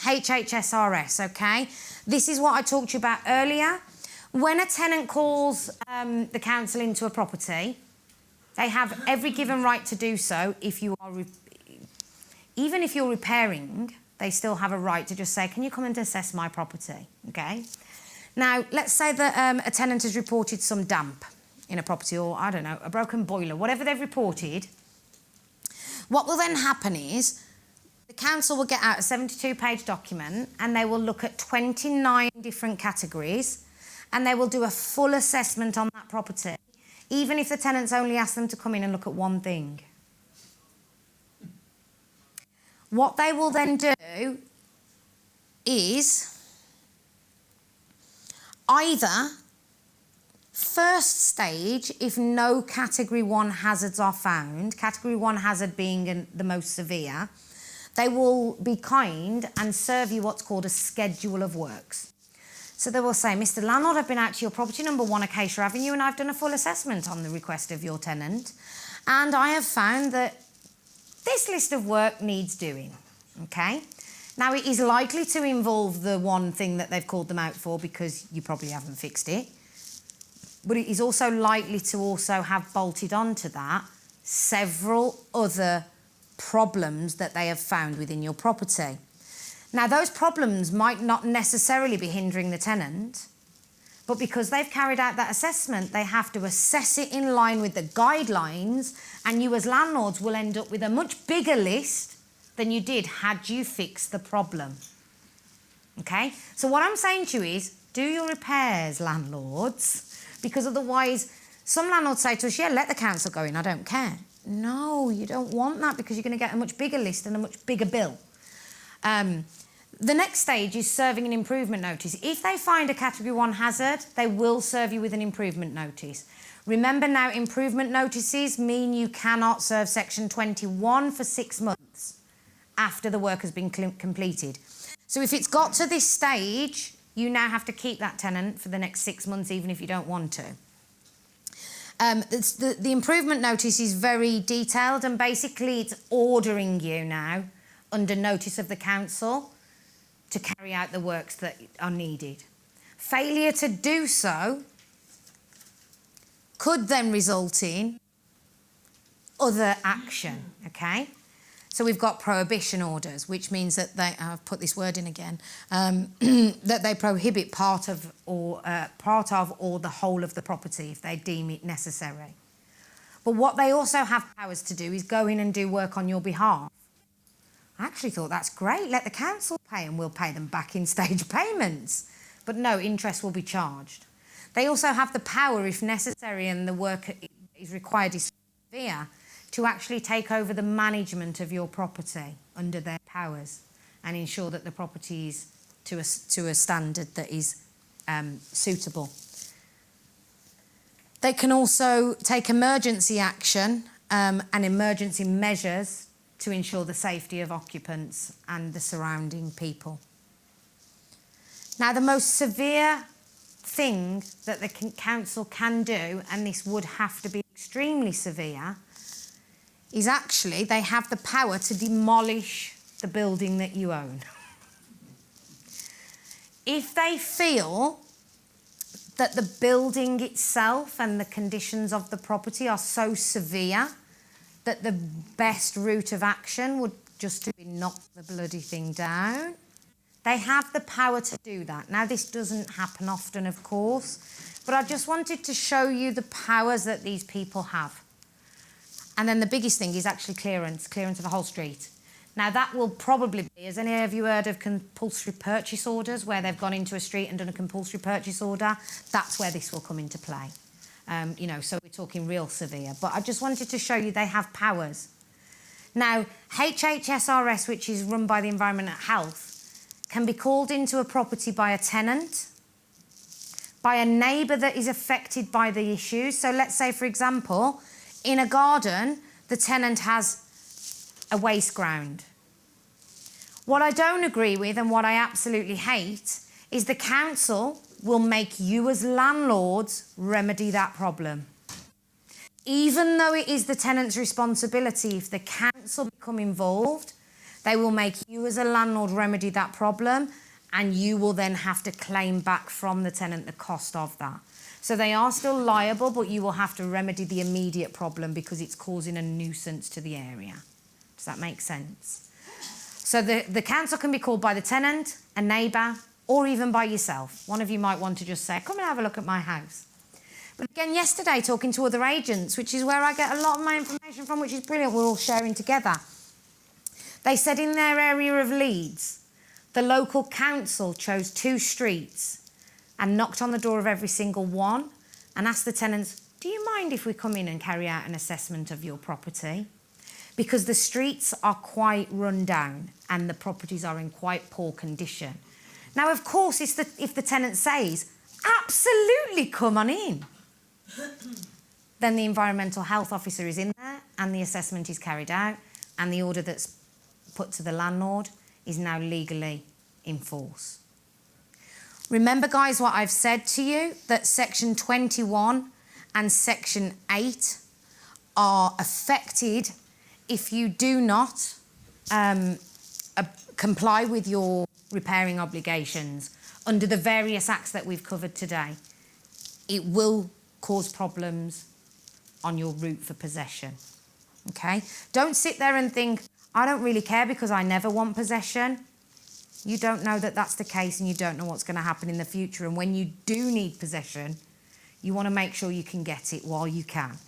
HHSRS, okay? This is what I talked to you about earlier. When a tenant calls the council into a property, they have every given right to do so. If you are, even if you're repairing, they still have a right to just say, can you come and assess my property, okay? Now, let's say that a tenant has reported some damp in a property, or, I don't know, a broken boiler, whatever they've reported. What will then happen is the council will get out a 72-page document and they will look at 29 different categories and they will do a full assessment on that property, even if the tenants only ask them to come in and look at one thing. What they will then do is either first stage, if no category 1 hazards are found, category 1 hazard being the most severe, they will be kind and serve you what's called a schedule of works. So they will say, Mr. Landlord, I've been out to your property number 1 Acacia Avenue and I've done a full assessment on the request of your tenant, and I have found that this list of work needs doing, okay? Now, it is likely to involve the one thing that they've called them out for because you probably haven't fixed it, but it is also likely to also have bolted onto that several other problems that they have found within your property. Now, those problems might not necessarily be hindering the tenant, but because they've carried out that assessment, they have to assess it in line with the guidelines, and you as landlords will end up with a much bigger list than you did had you fixed the problem. Okay? So what I'm saying to you is, do your repairs, landlords, because otherwise some landlords say to us, yeah, let the council go in, I don't care. No, you don't want that because you're going to get a much bigger list and a much bigger bill. The next stage is serving an improvement notice. If they find a category 1 hazard, they will serve you with an improvement notice. Remember now, improvement notices mean you cannot serve Section 21 for 6 months after the work has been completed. So if it's got to this stage, you now have to keep that tenant for the next 6 months, even if you don't want to. The improvement notice is very detailed, and basically it's ordering you now under notice of the council to carry out the works that are needed. Failure to do so could then result in other action, okay? So we've got prohibition orders, which means that they, I've put this word in again, that they prohibit part of or the whole of the property if they deem it necessary. But what they also have powers to do is go in and do work on your behalf. I actually thought that's great, let the council pay and we'll pay them back in stage payments. But no, interest will be charged. They also have the power, if necessary and the work is required is severe, to actually take over the management of your property under their powers and ensure that the property is to a standard that is suitable. They can also take emergency action and emergency measures to ensure the safety of occupants and the surrounding people. Now, the most severe thing that the council can do, and this would have to be extremely severe, is actually they have the power to demolish the building that you own. If they feel that the building itself and the conditions of the property are so severe that the best route of action would just be knock the bloody thing down, they have the power to do that. Now, this doesn't happen often, of course, but I just wanted to show you the powers that these people have. And then the biggest thing is actually clearance of the whole street. Now, that will probably be, has any of you heard of compulsory purchase orders, where they've gone into a street and done a compulsory purchase order? That's where this will come into play. You know, so we're talking real severe. But I just wanted to show you they have powers. Now, HHSRS, which is run by the Environment and Health, can be called into a property by a tenant, by a neighbour that is affected by the issue. So let's say, for example, in a garden, the tenant has a waste ground. What I don't agree with and what I absolutely hate is the council will make you as landlords remedy that problem. Even though it is the tenant's responsibility, if the council become involved, They will make you as a landlord remedy that problem, and you will then have to claim back from the tenant the cost of that. So they are still liable, but you will have to remedy the immediate problem because it's causing a nuisance to the area. Does that make sense? So the council can be called by the tenant, a neighbour, or even by yourself. One of you might want to just say, come and have a look at my house. But again, yesterday, talking to other agents, which is where I get a lot of my information from, which is brilliant, we're all sharing together. They said in their area of Leeds, the local council chose 2 streets and knocked on the door of every single one and asked the tenants, do you mind if we come in and carry out an assessment of your property? Because the streets are quite run down and the properties are in quite poor condition. Now, of course, if the tenant says, absolutely come on in, then the environmental health officer is in there and the assessment is carried out and the order that's put to the landlord is now legally in force. Remember, guys, what I've said to you, that Section 21 and Section 8 are affected if you do not comply with your repairing obligations under the various acts that we've covered today. It will cause problems on your route for possession, okay? Don't sit there and think, I don't really care because I never want possession. You don't know that that's the case and you don't know what's going to happen in the future. And when you do need possession, you want to make sure you can get it while you can.